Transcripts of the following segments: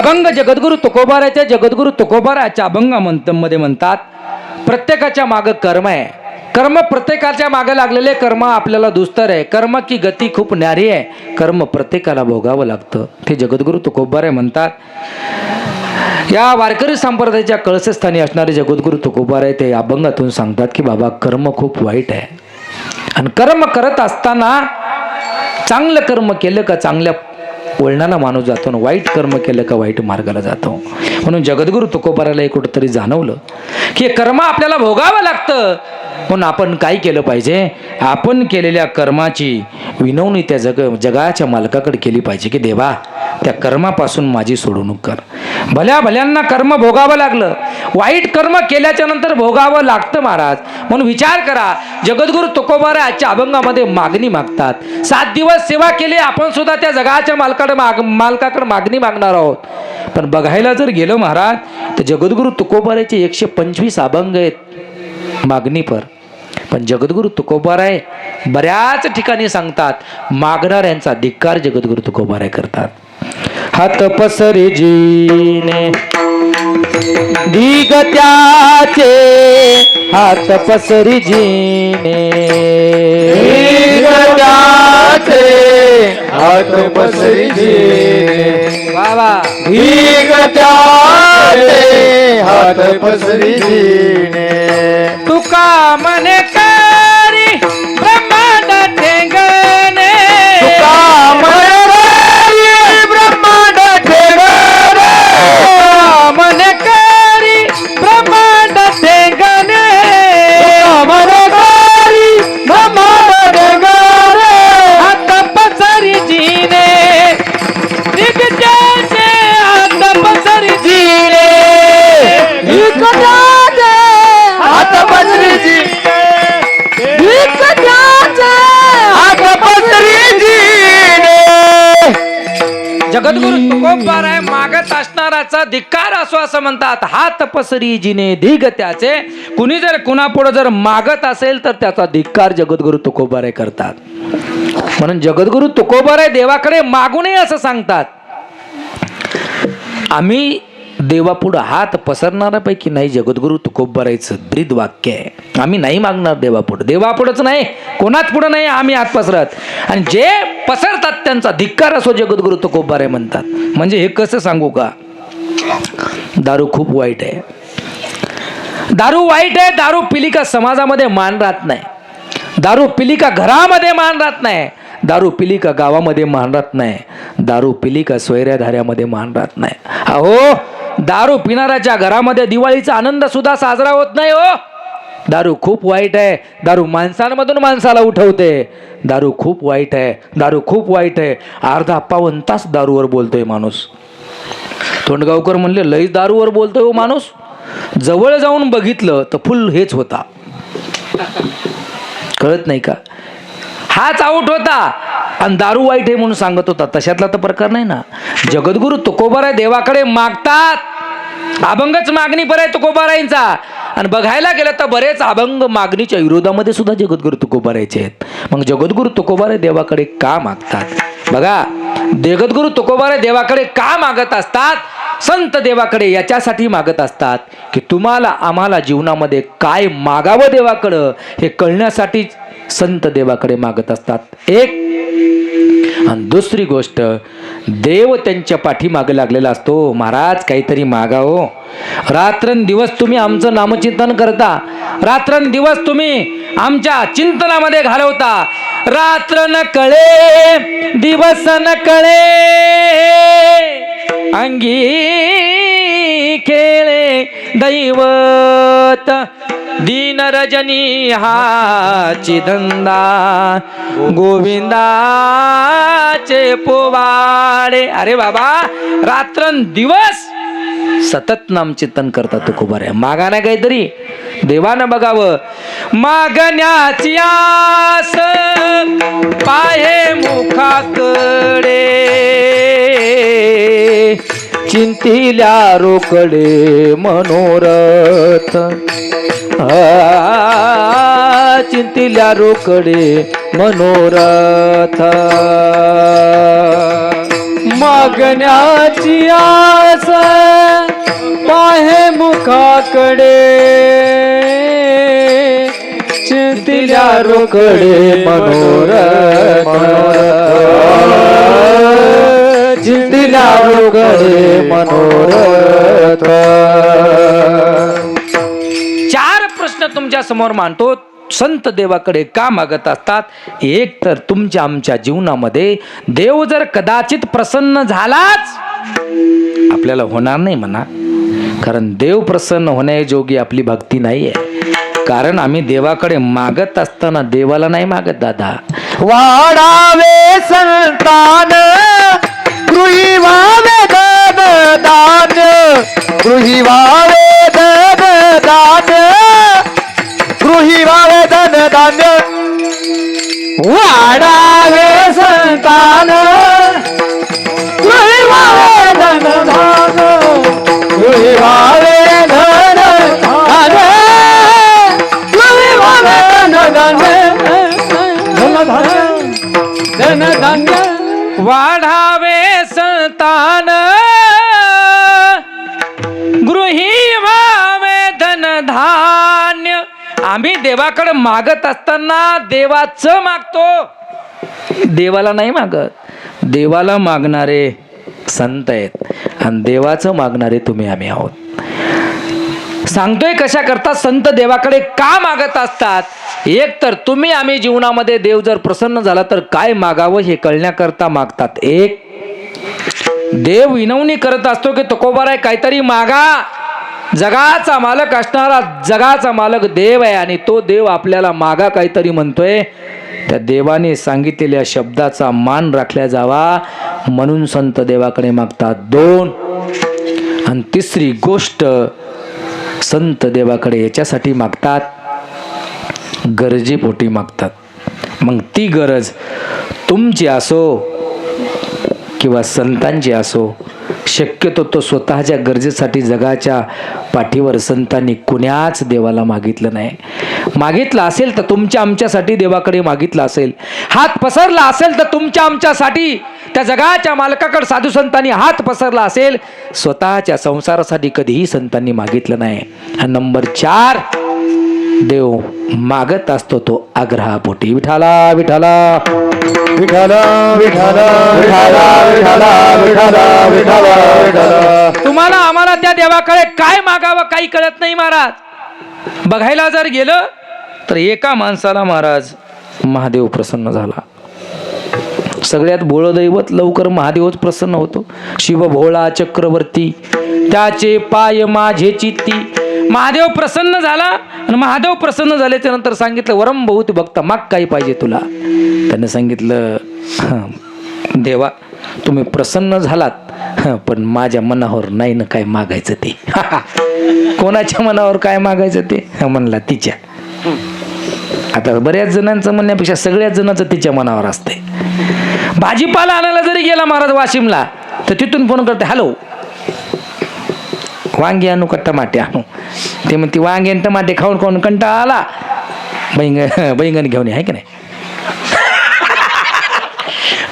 अभंग जगद्गुरु तुकोबाराच्या जगद्गुरु तुकोबाराच्या अभंग मध्ये म्हणतात, प्रत्येकाच्या मागं कर्म आहे. कर्म प्रत्येकाच्या मागे लागलेले कर्म आपल्याला दुस्तर आहे. कर्म की गती खूप न्यारी आहे. कर्म प्रत्येकाला भोगावं लागतं. ते जगद्गुरु तुकोबारे म्हणतात. या वारकरी संप्रदायाच्या कळसस्थानी असणारे जगद्गुरु तुकोबारे ते अभंगातून सांगतात की बाबा कर्म खूप वाईट आहे. आणि कर्म करत असताना चांगलं कर्म केलं का चांगल्या वळणाला माणूस जातो, वाईट कर्म केलं का वाईट मार्गाला जातो. म्हणून जगद्गुरु तुकोबाराला एक कुठंतरी जाणवलं की हे कर्म आपल्याला भोगावं लागतं. म्हणून आपण काय केलं पाहिजे, आपण केलेल्या कर्माची विनवणी त्या जगाच्या मालकाकडे केली पाहिजे की देवा त्या कर्मापासून माझी सोडवणूक कर. भल्या भल्यांना कर्म भोगावं लागलं, वाईट कर्म केल्याच्या नंतर भोगावं लागतं महाराज. म्हणून विचार करा, जगद्गुरु तुकोबारा आजच्या अभंगामध्ये मागणी मागतात. 7 दिवस सेवा केली, आपण सुद्धा त्या जगाच्या मालकाकडे मागणी मागणार आहोत. पण बघायला जर गेलो महाराज तर जगद्गुरु तुकोबाराचे 125 अभंग आहेत मागणीपर. पण जगद्गुरु तुकोबाराय बऱ्याच ठिकाणी सांगतात मागणाऱ्यांचा धिक्कार जगद्गुरु तुकोबाराय करतात. हात पसरी जीने दिगत्याचे, हात पसरी जीने दिगत्याचे, हात पसरी जीने बाबा दिगत्याचे, हात पसरी जीने. तुका मने करी ब्रह्मांड ठेंगणे, तुका मने ब्रह्मांड ठेंगणे, मने करी ब्रह्मांड ठेंगणे, मने करी ब्रह्मांड ठेंगणे. हात पसरी जीने दिगत्याचे, हात पसरी जीने दिगत्याचे, हात पसरी जीने, दिगत्याचे, हात पसरी जीने. जगद्गुरु तुकोबाराय मागत असणाराचा धिक्कार असो असं म्हणतात. हात पसरी जिने धिगत्याचे, कुणी जर कुणापुढे जर मागत असेल तर त्याचा धिक्कार जगद्गुरु तुकोबाराय करतात. म्हणून जगद्गुरु तुकोबाराय देवाकडे मागू नये असं सांगतात. आम्ही देवापुढं हात पसरणाऱ्यापैकी नाही. जगद्गुरु तुकोबारायचं ब्रीद वाक्य आहे, आम्ही नाही मागणार देवापुढं. देवापुढंच नाही, कोणाच पुढं नाही आम्ही हात पसरत. आणि जे पसरतात त्यांचा धिक्कार असो जगद्गुरु तुकोबाराय म्हणतात. म्हणजे हे कसं सांगू का, दारू खूप वाईट आहे. दारू वाईट आहे. दारू पिली का समाजामध्ये मान राहत नाही. दारू पिली का घरामध्ये मान राहत नाही. दारू पिली का गावामध्ये मान राहत नाही. दारू पिली का स्वैर्याधाऱ्यामध्ये मान राहत नाही. अहो दारू पिणाऱ्याच्या घरामध्ये दिवाळीचा आनंद सुद्धा साजरा होत नाही. हो दारू खूप वाईट आहे. दारू माणसांमधून माणसाला उठवते. दारू खूप वाईट आहे. दारू खूप वाईट आहे. अर्धा पाऊण तास दारूवर बोलतोय माणूस. तोंडगावकर म्हणले लई दारूवर बोलतोय हो माणूस. जवळ जाऊन बघितलं तर फुल हेच होता. कळत नाही का, हाच आऊट होता आणि दारू वाईट आहे म्हणून सांगत होता. तशातला तर प्रकार नाही ना. जगद्गुरु तुकोबाराय देवाकडे मागतात. अभंगच मागणी पर आहे तुकोबारायांचा. आणि बघायला गेलं तर बरेच अभंग मागणीच्या विरोधामध्ये सुद्धा जगद्गुरु तुकोबारायचे आहेत. मग जगद्गुरु तुकोबाराय देवाकडे का मागतात बघा. जगद्गुरु तुकोबाराय देवाकडे का मागत असतात, संत देवाकडे याच्यासाठी मागत असतात की तुम्हाला आम्हाला जीवनामध्ये काय मागावं देवाकडं हे कळण्यासाठी संत देवाकडे मागत असतात. एक आणि दुसरी गोष्ट, देव त्यांच्या पाठीमागे लागलेला असतो. महाराज काहीतरी मागावं. रात्रंदिवस तुम्ही आमचं नामचिंतन करता. रात्रंदिवस तुम्ही आमच्या चिंतनामध्ये घालवता. रात्र न कळे दिवस न कळे अंगी खेळे दैवत दीन रजनी हाची धंदा गोविंदाचे पोवाडे. अरे बाबा रात्रंदिवस सतत नामचिंतन करतात तुकोबाराय. मागा ना काहीतरी देवानं बघावं. मागण्याची आस पाहे मुखाकडे चिंतिल्या रोकडे मनोरथ. चिंतिल्या रोकडे मनोरथ. मागण्याची आस पाहे मुखाकडे चिंतिल्या रोकडे मनोरथ चिंतिल्या रोकडे मनोरथ. चार प्रश्न तुमच्या समोर मांडतो. संत देवाकडे का मागत असतात? एक तर तुमच्या आमच्या जीवनामध्ये देव जर कदाचित प्रसन्न झालाच, आपल्याला होणार नाही म्हणा, कारण देव प्रसन्न होण्याजोगी आपली भक्ती नाही आहे. कारण आम्ही देवाकडे मागत असताना देवाला नाही मागत दादा. वाढावे संतान गृही व्हावे धन दान गृही व्हावे धन दान गृही व्हावे धन दान. वाढावे संतान गृही व्हावे धन दान गृही व्हावे धन दान गृही व्हावे धन धन धान्य. वाढावे संतान गृही व्हावे धन धान्य. आम्ही देवाकडे मागत असताना देवाचं मागतो, देवाला नाही मागत. देवाला मागणारे संत आहेत आणि देवाचं मागणारे तुम्ही आम्ही आहोत. सांगतोय कशा करता संत देवाकडे का मागत असतात? एक तर तुम्ही आम्ही जीवनामध्ये देव जर प्रसन्न झाला तर काय मागावं हे कळण्याकरता मागतात. एक, देव विनवणी करत असतो की तुकोबाराय काहीतरी मागा. जगाचा मालक असणारा जगाचा मालक देव आहे आणि तो देव आपल्याला मागा काहीतरी म्हणतोय. त्या देवाने सांगितलेल्या शब्दाचा मान राखला जावा म्हणून संत देवाकडे मागतात. दोन, आणि तिसरी गोष्ट संत देवाकडे याच्यासाठी मागतात, गरजेपोटी मागतात. मग ती गरज तुमची असो किंवा संतांची असो, शक्यतो तो स्वतःच्या गरजेसाठी जगाच्या पाठीवर संतांनी कुण्याच देवाला मागितलं नाही. मागितलं असेल तर तुमच्या आमच्यासाठी देवाकडे मागितलं असेल. हात पसरला असेल तर तुमच्या आमच्यासाठी त्या जगाच्या मालकाकडे साधू संतांनी हात पसरला असेल. स्वतःच्या संसारासाठी कधीही संतांनी मागितलं नाही. आणि नंबर 4, देव मागत असतो तो आग्रहापोटी. विठाला विठाला विठाला विठाला विठाला विठाला विठाला विठाला विठाला. तुम्हाला आम्हाला त्या देवाकडे काय मागावं काही कळत नाही महाराज. बघायला जर गेलं तर एका माणसाला महाराज महादेव प्रसन्न झाला. सगळ्यात भोळं दैवत लवकर महादेवच प्रसन्न होतो. शिव भोळा चक्रवर्ती त्याचे पाय माझे चित्ती. महादेव प्रसन्न झाला आणि महादेव प्रसन्न झाल्याच्या नंतर सांगितलं वरम बहुत भक्त माग काही पाहिजे तुला. त्यानं सांगितलं देवा तुम्ही प्रसन्न झालात पण माझ्या मनावर नाही ना काय मागायचं ते. कोणाच्या मनावर काय मागायचं ते म्हणला तिच्या. आता बऱ्याच जणांचं म्हणण्यापेक्षा सगळ्याच जणांचं तिच्या मनावर असते. भाजीपाला आणायला जरी गेला महाराज वाशिमला तर तिथून फोन करते हॅलो वांगी आणू का टमाटे आणू. ते म्हणते वांगे आणि टमाटे खाऊन खाऊन कंटाळा आला बैंगन घेऊन आहे की नाही.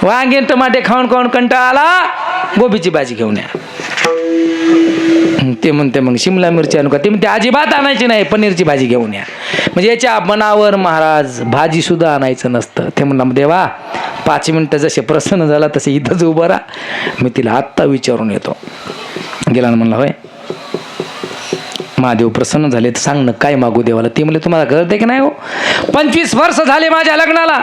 वांगे आणि टमाटे खाऊन खाऊन कंटाळा आला गोबीची भाजी घेऊन या. ते म्हणते मग शिमला मिरची आणू का. ते म्हणते अजिबात आणायची नाही पनीरची भाजी घेऊन या. म्हणजे याच्या मनावर महाराज भाजी सुद्धा आणायचं नसतं. ते म्हणलं देवा 5 मिनिटं जसे प्रसन्न झाला तसे इथंच उभं राहा मी तिला आत्ता विचारून येतो. गेला ना म्हणला होय महादेव प्रसन्न झाले तर सांग ना काय मागू देवाला. ते म्हणले तुम्हाला गरज आहे की नाही हो. 25 वर्ष झाले माझ्या लग्नाला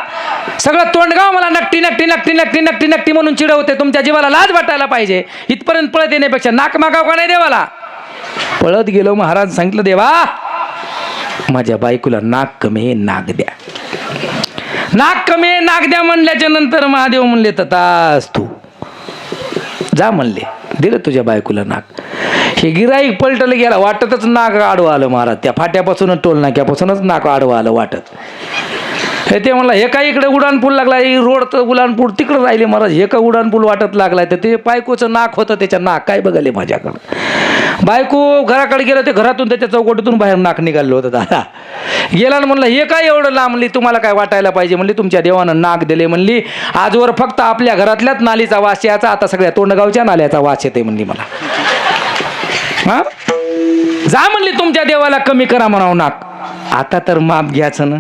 सगळं तोंडगाव मला नक्टी नक्टी नक्टी नक्टी नक्टी नक्टी म्हणून चिडवते. तुमच्या जीवाला लाज वाटायला पाहिजे. इथपर्यंत पळत येण्यापेक्षा नाक मागाव का नाही देवाला. पळत गेलो महाराज सांगितलं देवा माझ्या बायकोला नाक कमी आहे नाक द्या. नाक कमी आहे नाक द्या म्हणल्याच्या नंतर महादेव म्हणले ततास तू जा म्हणले. दिलं तुझ्या बायकोला नाक. हे गिराईक पलटलं गेला वाटतच नाक आडवं आलं महाराज. त्या फाट्यापासूनच टोल नाक्यापासूनच नाक आडवं आलं वाटत. हे ते म्हणलं हे काय इकडे उड्डाणपूल लागला रोड तर उड्डाणपूल तिकडं राहिले महाराज. हे का उड्डाणपूल वाटत लागलाय तर ते बायकोचं नाक होतं त्याच्या नाक काय बघाले माझ्याकडं. बायको घराकडे गेलं ते घरातून त्याच्या चौकटीतून बाहेर नाक निघालं होतं दादा. गेला ना म्हणलं हे काय एवढं लांब, म्हणली तुम्हाला काय वाटायला पाहिजे, म्हणली तुमच्या देवानं नाक दिले, म्हणली आजवर फक्त आपल्या घरातल्याच नालीचा वास याचा, आता सगळ्या तोंडगावच्या नाल्याचा वास येते म्हणली मला. हा जा म्हणली तुमच्या देवाला कमी करा म्हणावं नाक. आता तर माप घ्यायचं ना,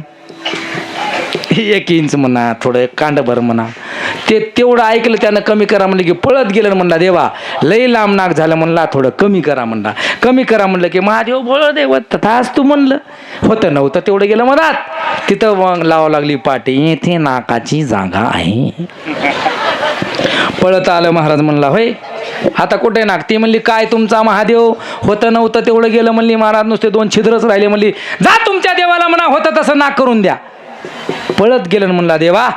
1 इंच म्हणा, थोडं कांडभर म्हणा, ते तेवढं ऐकलं त्यानं कमी करा म्हणलं की पळत गेलं. म्हणला देवा लई लांब नाक झालं, म्हणला थोडं कमी करा म्हणला. कमी करा म्हणलं की महादेव बोळ देव तथाच तू म्हणलं. होतं नव्हतं तेवढं गेलं मधात. तिथं मग लावावं लागली पाटी, इथे नाकाची जागा आहे. पळत आलं महाराज. म्हणला होय आता कुठे नाक? ती म्हणली काय तुमचा महादेव, होतं नव्हतं तेवढं गेलं म्हणली महाराज, नुसते 2 छिद्रच राहिले. म्हणली जा तुमच्या देवाला म्हणा होतं तसं नाक करून द्या. पळत गेलं म्हणला देवा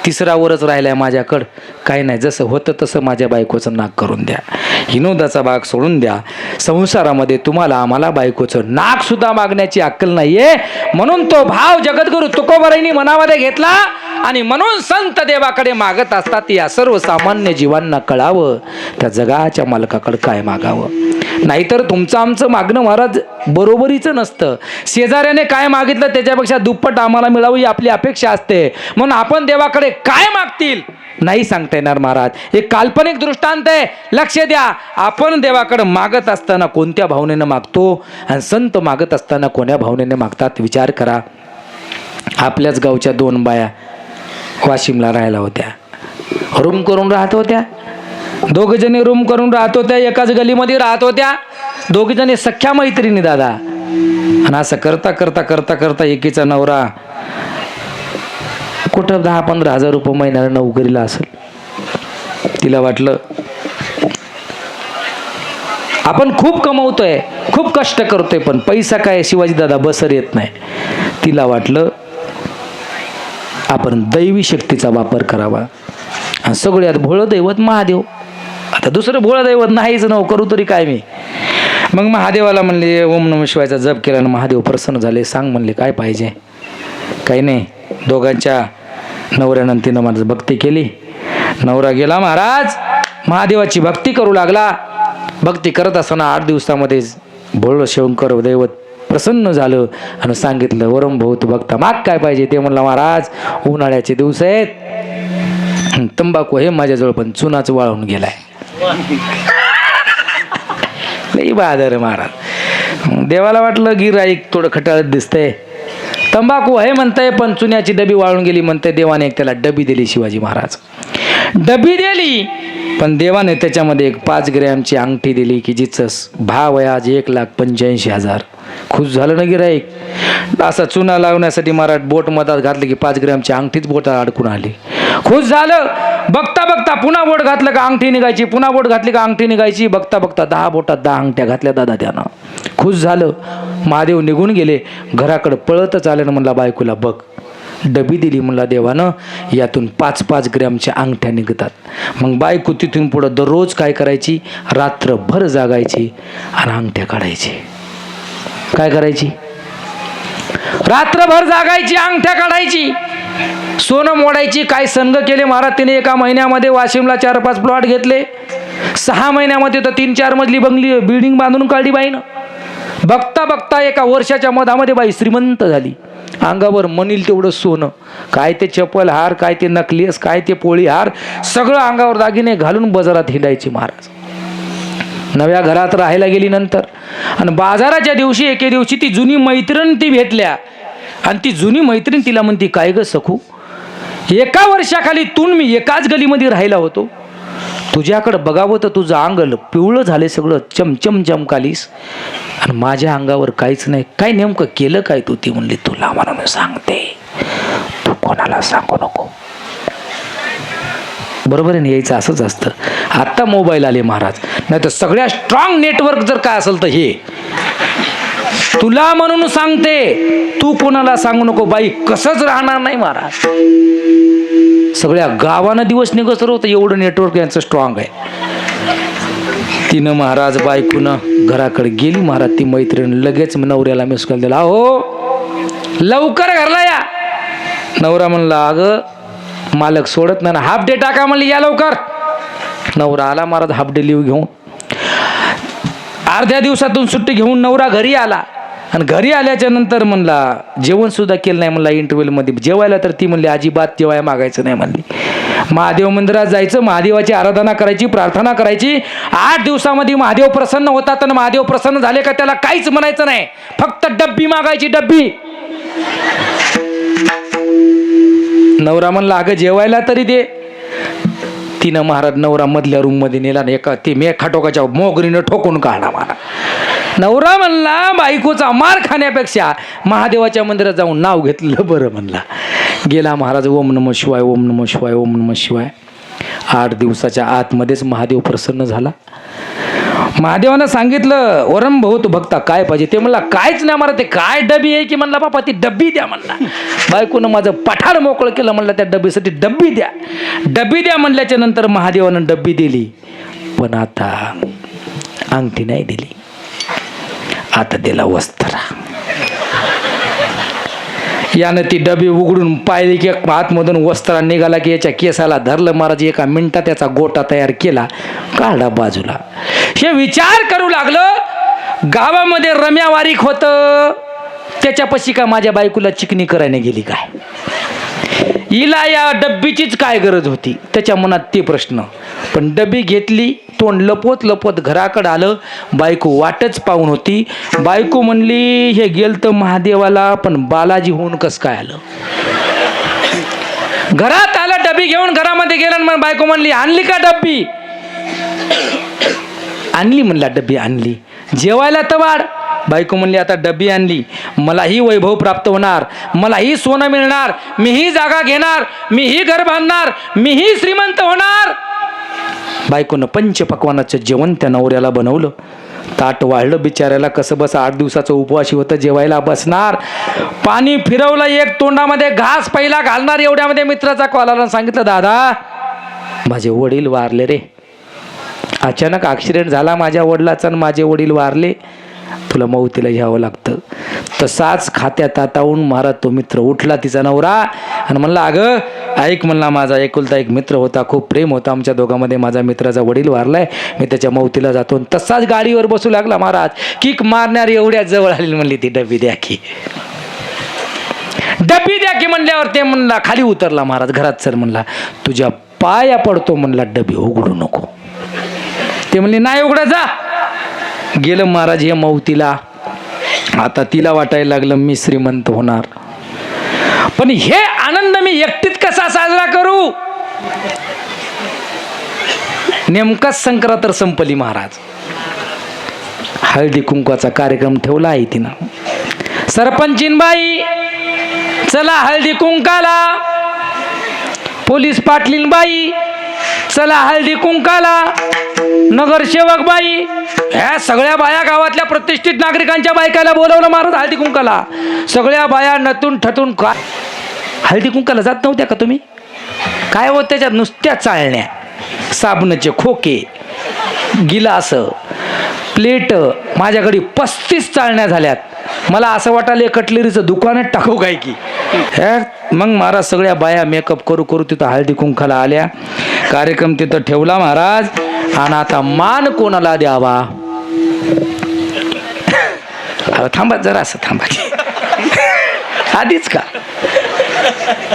3रा वरच राहिलाय माझ्याकडं, काही नाही, जसं होतं तसं माझ्या बायकोचं नाक करून द्या. विनोदाचा भाग सोडून द्या. संसारामध्ये तुम्हाला आम्हाला बायकोचं नाक सुद्धा मागण्याची अक्कल नाहीये. म्हणून तो भाव जगद्गुरु तुकोबारायांनी मनामध्ये घेतला आणि म्हणून संत देवाकडे मागत असतात. या सर्वसामान्य जीवांना कळावं त्या जगाच्या मालकाकडे काय मागावं. नाहीतर तुमचं आमचं मागणं महाराज बरोबरीचं नसतं. शेजाऱ्याने काय मागितलं त्याच्यापेक्षा दुप्पट आम्हाला मिळावं ही आपली अपेक्षा असते. म्हणून आपण देवाकडे काय मागतील नाही सांगता येणार महाराज. एक काल्पनिक दृष्टांत आहे, लक्ष द्या. आपण देवाकडे मागत असताना कोणत्या भावनेनं मागतो आणि संत मागत असताना कोण्या भावनेने मागतात विचार करा. आपल्याच गावच्या 2 बाया वाशिमला राहायला होत्या. रूम करून राहत होत्या. 2 जणी रूम करून राहत होत्या. एकाच गलीमध्ये राहत होत्या. 2 जणी सख्या मैत्रिणी दादा. आणि असं करता करता करता करता एकीचा नवरा कुठं 10-15 हजार रुपये महिन्याला नोकरीला असेल. तिला वाटलं आपण खूप कमवतोय, खूप कष्ट करतोय, पण पैसा काय शिवाजी दादा बसर येत नाही. तिला वाटलं आपण दैवी शक्तीचा वापर करावा. आणि सगळ्यात भोळं दैवत महादेव. आता दुसरं भोळं दैवत नाहीच नव करू तरी काय मी. मग महादेवाला म्हणले ओम नमः शिवायचा जप केला आणि महादेव प्रसन्न झाले. सांग म्हणले काय पाहिजे. काही नाही. दोघांच्या नवऱ्यानं तिनं माझं भक्ती केली. नवरा गेला महाराज महादेवाची भक्ती करू लागला. भक्ती करत असताना 8 दिवसामध्येच भोळ शंकर दैवत प्रसन्न झालं आणि सांगितलं वरम भाऊ तू भक्ता माग काय पाहिजे. ते म्हणलं महाराज उन्हाळ्याचे दिवस आहेत, तंबाखू हे माझ्याजवळ पण चुनाच वाळून गेलाय. लई बहादर महाराज. देवाला वाटलं गिराईक थोडं खटाळत दिसतंय. तंबाखू आहे म्हणताय पण चुन्याची डबी वाळून गेली म्हणताय. देवाने एक त्याला डबी दिली शिवाजी महाराज. डबी दिली पण देवाने त्याच्यामध्ये एक 5 ग्रॅमची अंगठी दिली की जिचं भाव आहे आज 1,85,000. खुश झालं ना गिराईक. असा चुना लावण्यासाठी महाराज बोट मधात घातलं की 5 ग्रॅमची अंगठीच बोटात अडकून आली. खुश झालं. बघता बघता पुन्हा बोट घातलं का अंगठी निघायची, पुन्हा बोट घातली का अंगठी निघायची. बघता बघता 10 बोटात 10 अंगठ्या घातल्या दादा त्यानं. खुश झालं. महादेव निघून गेले. घराकडे पळतच आलं ना म्हणला बायकोला बघ डबी दिली म्हणला देवानं, यातून 5-5 ग्रॅमच्या अंगठ्या निघतात. मग बायको तिथून पुढं दररोज काय करायची, रात्रभर जागायची आणि अंगठ्या काढायची. काय करायची, रात्रभर जागायची अंगठ्या काढायची. सोनं मोडायची. काय संघ केले महाराज तिने. एका महिन्यामध्ये वाशिमला 4-5 प्लॉट घेतले. 6 महिन्यामध्ये तर 3-4 मजली बंगली बिल्डिंग बांधून काढली बाईनं. बघता बघता एका वर्षाच्या मधामध्ये बाई श्रीमंत झाली. अंगावर म्हणील तेवढं सोनं, काय ते चप्पल हार, काय ते नकलीस, काय ते पोळी हार, सगळं अंगावर दागिने घालून बाजारात हिंडायची महाराज. नव्या घरात राहायला गेली नंतर आणि बाजाराच्या दिवशी एके दिवशी ती जुनी मैत्रीण ती भेटल्या आणि ती जुनी मैत्रीण तिला म्हणती काय ग सखू, एका वर्षाखाली तून मी एकाच गलीमध्ये राहिला होतो. तुझ्याकडं बघावं तर तुझं अंग पिवळं झाले, सगळं चमचम चमकालीस आणि माझ्या अंगावर काहीच नाही. काय नेमकं केलं काय तू. ती म्हणली तुला म्हणून सांगते, तू कोणाला सांगू नको. बरोबर आहे ना, यायचं असंच असतं. आत्ता मोबाईल आले महाराज, नाही तर सगळ्या स्ट्रॉंग नेटवर्क जर काय असेल तर हे तुला म्हणून सांगते, तू कोणाला सांगू नको. बाई कसंच राहणार नाही महाराज. सगळ्या गावानं दिवस निघसर होतं, एवढं नेटवर्क यांचं स्ट्रॉंग आहे. तिनं महाराज बायकोनं घराकडे गेली महाराज. ती मैत्रीण लगेच नवऱ्याला मिस कॉल दिला, हो लवकर घरला या. नवरा म्हणला अगं मालक सोडत नाही ना, हाफ डे टाका म्हणली, या लवकर. नवरा आला महाराज हाफ डे लिव्ह घेऊन. अर्ध्या दिवसातून सुट्टी घेऊन नवरा घरी आला आणि घरी आल्याच्या नंतर म्हणला जेवण सुद्धा केलं नाही म्हणला इंटरव्ह्यूमध्ये जेवायला. तर ती म्हणली अजिबात जेवाय मागायचं नाही म्हणली. महादेव मंदिरात जायचं, महादेवाची आराधना करायची, प्रार्थना करायची. 8 दिवसामध्ये महादेव प्रसन्न होतात आणि महादेव प्रसन्न झाले का त्याला काहीच म्हणायचं नाही, फक्त डब्बी मागायची, डब्बी. नवरा म्हणला अगं जेवायला तरी दे. तिनं महाराज नवरा मधल्या रूम मध्ये नेला आणि एका ते मे खाटोकाच्या मोगरीनं ठोकून काढला मला. नवरा म्हणला बायकोचा मार खाण्यापेक्षा महादेवाच्या मंदिरात जाऊन नाव घेतलं बरं म्हणला. गेला महाराज, ओम नमः शिवाय, ओम नमः शिवाय, ओम नमः शिवाय. 8 दिवसाच्या आतमध्येच महादेव प्रसन्न झाला. महादेवानं सांगितलं वरम भाऊ तू बघता काय पाहिजे. ते म्हणला काहीच नाही मला, ते काय डबी आहे की म्हणला बापा ती डब्बी द्या म्हणला. बायकोनं माझं पठार मोकळं केलं म्हणलं त्या डब्बीसाठी डब्बी द्या, डब्बी द्या म्हणल्याच्या नंतर महादेवानं डब्बी दिली. पण आता अंगठी नाही दिली, आता दिला वस्त्र. यानं ती डबी उघडून पाहिली की आतमधून वस्त्र निघाला की याच्या केसाला धरलं महाराज. एका मिनिटात त्याचा गोटा तयार केला, काढला बाजूला. हे विचार करू लागलं गावामध्ये रम्या वारीक होतं, त्याच्यापाशी का माझ्या बायकोला चिकनी करायला गेली काय, हिला या डब्बीचीच काय गरज होती, त्याच्या मनात ते प्रश्न. पण डबी घेतली, तोंड लपवत लपवत घराकडे आलं. बायको वाटच पाहून होती. बायको म्हणली हे गेल तर महादेवाला, पण बालाजी होऊन कस काय आलं. घरात आलं, डबी घेऊन घरामध्ये गेलं. मग बायको म्हणली आणली का डब्बी, आणली म्हणला डब्बी आणली. जेवायला तर वाढ. बायको म्हणली आता डब्बी आणली, मलाही वैभव प्राप्त होणार, मलाही सोनं मिळणार, मीही जागा घेणार, मीही घर बांधणार, मीही श्रीमंत होणार. बायकोनं पंचपक्वानाचं जेवण त्या नवऱ्याला बनवलं. ताट वाढलं बिचाऱ्याला, कसं बस 8 दिवसाचं उपवासी होतं, जेवायला बसणार. पाणी फिरवलं, एक तोंडामध्ये घास पहिला घालणार एवढ्यामध्ये मित्राचा कॉल आला. सांगितलं दादा माझे वडील वारले रे, अचानक ॲक्सिडेंट झाला माझ्या वडिलाचा आणि माझे वडील वारले, तुला मौतीला घ्यावं लागतं. तसाच खात्यात आतावून महाराज तो मित्र उठला तिचा नवरा आणि म्हणला अगं ऐक म्हणला, माझा एकुलता एक मित्र होता, खूप प्रेम होता आमच्या दोघांमध्ये, माझा मित्राचा वडील वारलाय, मी त्याच्या मौतीला जातो. तसाच गाडीवर बसू लागला महाराज. किक मारणार एवढ्या जवळ आली, म्हणली ती डबी द्या की, डबी द्या की म्हणल्यावर ते म्हणला खाली उतरला महाराज. घरात सर म्हणला तुझ्या पाया पडतो म्हणला, डबी उघडू नको. ते म्हणले नाही उघडा जा. गेलं महाराज हे मौतीला. आता तिला वाटायला लागलं मी श्रीमंत होणार, पण हे आनंद मी एकटीत कसा साजरा करू. नेमकाच संक्रांत तर संपली महाराज. हळदी कुंकवाचा कार्यक्रम ठेवला आहे तिनं. सरपंचीनबाई चला हळदी कुंकाला, पोलीस पाटलीनबाई चला हळदी कुंकाला, नगरसेवक बाई, ह्या सगळ्या बाया गावातल्या प्रतिष्ठित नागरिकांच्या बायकाला बोलवलं महाराज हळदी कुंकाला. सगळ्या बाया नटून ठटून. का हळदी कुंकाला जात नव्हत्या का तुम्ही? काय होत त्याच्यात नुसत्या चाळण्या, साबणाचे खोके, गिलास, प्लेट. माझ्याकडे 35 चाळण्या झाल्यात. मला असं वाटायला कटलरीचं दुकानात टाकू काय की. मग महाराज सगळ्या बाया मेकअप करू करू तिथं हळदी कुंकाला आल्या. कार्यक्रम तिथं ठेवला महाराज. आणि आता मान कोणाला द्यावा. थांबा जरा, असं थांबा आधीच का.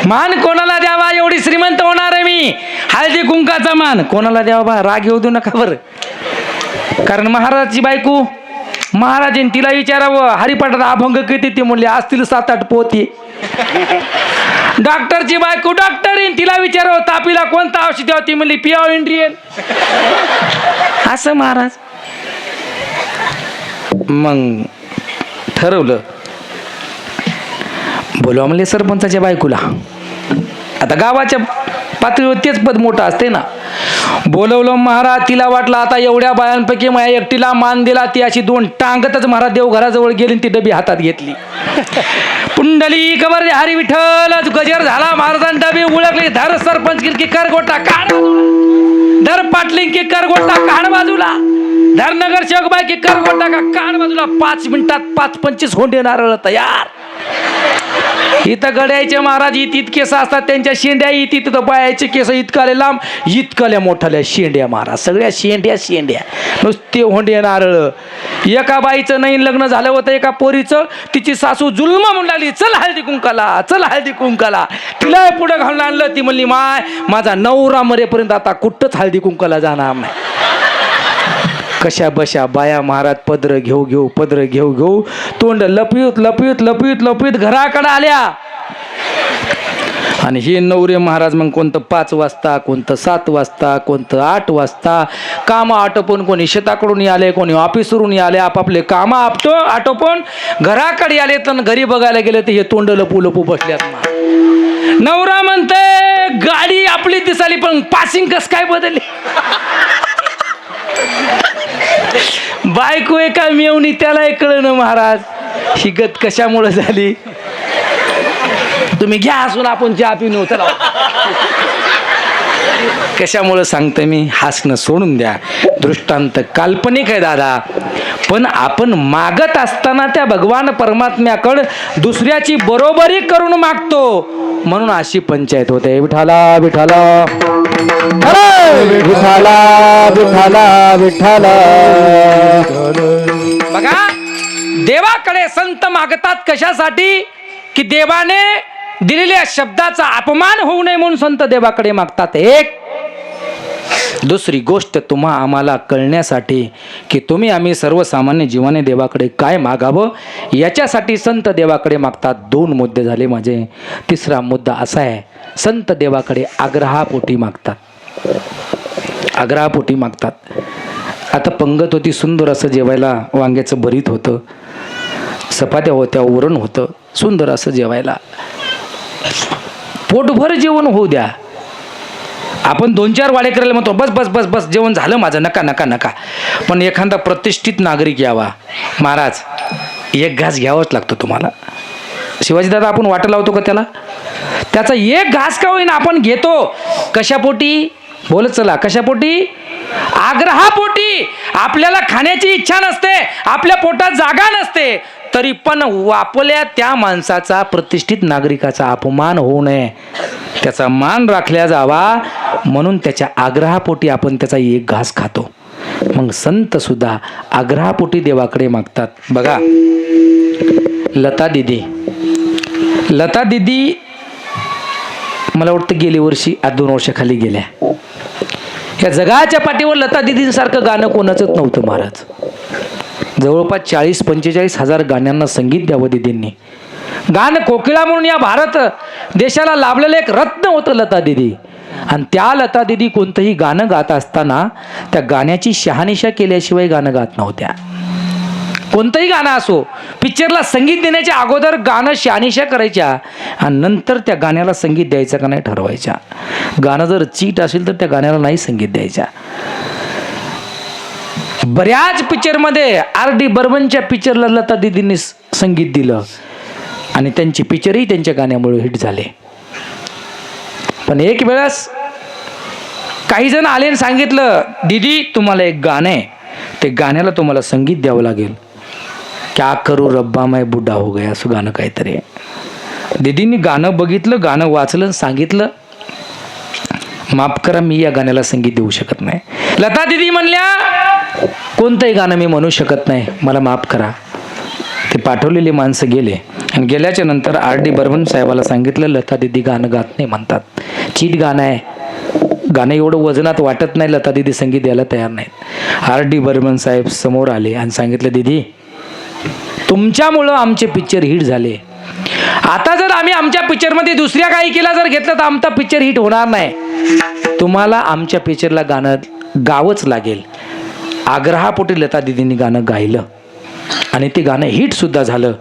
मान कोणाला द्यावा, एवढी श्रीमंत होणार आहे मी, हळदी कुंकाचा मान कोणाला द्यावा. राग येऊ देऊ नका बरं. कारण महाराजाची बायको, महाराजांनी तिला विचारावं हरिपाठात अभंग किती, ते म्हणले असतील 7-8 पोती. डॉक्टरची बायको डॉक्टरीन, तिला विचारावं तापीला कोणता औषध द्यावं, ती म्हणली पियाव इंड्रियल. असं महाराज. मग ठरवलं बोलवा म्हणले सरपंचाच्या बायकोला. आता गावाच्या पातळीवर तेच पद मोठं असते ना. बोलवलं महाराज. तिला वाटलं आता एवढ्या बायांपैकी माझ्या एकटीला मान दिला, ती अशी 2 टांगतच महाराज देवघराजवळ गेली, ती डबी हातात घेतली. पुंडली कबर हरी विठ्ठल गजर झाला. महाराजांनी डबी उळकली. धर सरपंच की कर गोटा काढ, धर पाटलिंग की कर गोटा काढ बाजूला, धर नगरसेवक बाई की कर गोटा का काढ बाजूला. 5 मिनिटात 5-25 होंडे नारळ तयार. इथं गड्याचे महाराज इतके केस असतात, त्यांच्या शेंड्या तिथं पायाचे केस इतकाले लांब, इतकाल्या मोठाल्या शेंड्या महाराज, सगळ्या शेंड्या नुसते होंडे नारळ. एका बाईचं नवीन लग्न झालं होतं, एका पोरीचं, तिची सासू जुलमा म्हणून लागली, चल हळदी कुंकाला. तिला पुढे घालून आणलं. ती म्हणली, माय माझा नवरा मरेपर्यंत आता कुठंच हळदी कुंकाला जाणार नाही. कशा बशा बाया महाराज पदर घेऊ तोंड लपवीत घराकडे आल्या. आणि हे नवरे महाराज मग कोणतं 5 वाजता, कोणतं 7 वाजता, कोणतं 8 वाजता कामं आटोपून, कोणी शेताकडून आले, कोणी ऑफिसवरून आले, आपापले कामं आटोपून घराकडे आले. तर घरी बघायला गेले तर हे तोंड लपू बसल्यात. नवरा म्हणते गाडी आपली दिसाली पण पासिंग कस काय बदलली. बायको एका मेवणी, त्याला कळलं महाराज ही गत कशामुळे झाली. तुम्ही घ्या असून आपण चहा पिऊन चला. कशामुळे सांगते मी, हसणं सोडून द्या. दृष्टांत काल्पनिक आहे दादा, पण आपण मागत असताना त्या भगवान परमात्म्याकडे दुसऱ्याची बरोबरी करून मागतो, म्हणून अशी पंचायत होते. विठाला बघा, देवाकडे संत मागतात कशासाठी, की देवाने दिलेल्या शब्दाचा अपमान होऊ नये म्हणून संत देवाकडे मागतात. एक दुसरी गोष्ट तुम्हा आम्हाला कळण्यासाठी की तुम्ही आम्ही सर्वसामान्य जीवाने देवाकडे काय मागावं याच्यासाठी संत देवाकडे मागतात. 2 मुद्दे झाले माझे. तिसरा मुद्दा असा आहे, संत देवाकडे आग्रहापोटी मागतात. आता पंगत होती, सुंदर असं जेवायला वांग्याचं भरीत होतं, चपात्या होत्या, वरण होतं, सुंदर असं जेवायला. पोटभर जेवण होऊ द्या. आपण 2-4 वाडे करायला म्हणतो, बस जेवण झालं माझं, नका. पण एखादा प्रतिष्ठित नागरिक यावा, महाराज 1 घास घ्यावाच लागतो तुम्हाला. शिवाजी दादा आपण वाटा लावतो का त्याला, त्याचा 1 घास का होईना आपण घेतो. कशापोटी बोलत चला, कशापोटी, आग्रहापोटी. आपल्याला खाण्याची इच्छा नसते, आपल्या पोटात जागा नसते, तरी पण आपल्या त्या माणसाचा, प्रतिष्ठित नागरिकाचा अपमान होऊ नये, त्याचा मान राखला जावा म्हणून त्याच्या आग्रहापोटी आपण त्याचा 1 घास खातो. मग संत सुद्धा आग्रहापोटी देवाकडे मागतात. बघा, लता दिदी मला वाटतं गेली वर्षी 2 वर्षाखाली गेल्या. या जगाच्या पाठीवर लता दिदींसारखं गाणं कोणाचंच नव्हतं महाराज. जवळपास 40-45 हजार गाण्यांना संगीत द्यावं दिदींनी. गाणं कोकिळा म्हणून या भारत देशाला लाभलेलं एक रत्न होतं लता दिदी. आणि त्या लता दिदी कोणतंही गाणं गात असताना त्या गाण्याची शहानिशा केल्याशिवाय गाणं गात नव्हत्या. कोणतंही गाणं असो, पिक्चरला संगीत देण्याच्या अगोदर गाणं शहानिशा करायच्या आणि नंतर त्या गाण्याला संगीत द्यायचं का नाही ठरवायच्या. गाणं जर चीट असेल तर त्या गाण्याला नाही संगीत द्यायच्या. बऱ्याच पिक्चरमध्ये R.D. बर्मनच्या पिक्चरला लता दिदींनी संगीत दिलं आणि त्यांची पिक्चरही त्यांच्या गाण्यामुळे हिट झाले. पण एक वेळेस काही जण आले आणि सांगितलं, दीदी तुम्हाला एक गाणं आहे, ते गाण्याला तुम्हाला संगीत द्यावं लागेल. क्या करू रब्बा मैं बुड्ढा हो गया, असं गाणं काहीतरी. दीदींनी गाणं बघितलं, गाणं वाचलं, सांगितलं, माफ करा मी या गाण्याला संगीत देऊ शकत नाही. लता दिदी म्हणल्या, कोणतंही गाणं मी म्हणू शकत नाही, मला माफ करा. ते पाठवलेले माणसं गेले आणि गेल्याच्या नंतर R.D. बर्मन साहेबाला सांगितलं, लता दिदी गाणं गात नाही म्हणतात, चीट गाणं आहे, गाणं एवढं वजनात वाटत नाही, लता दिदी संगीत द्यायला तयार नाहीत. R.D. बर्मन साहेब समोर आले आणि सांगितलं, दीदी तुमच्यामुळं आमचे पिक्चर हिट झाले. आता जर आम्ही आमच्या पिक्चरमध्ये दुसऱ्या गायिकेला जर घेतलं तर आमचा पिक्चर हिट होणार नाही. तुम्हाला आमच्या पिक्चरला गाणं गावंच लागेल. आग्रहापोटी लता दिदींनी गाणं गायलं आणि ते गाणं हिट सुद्धा झालं.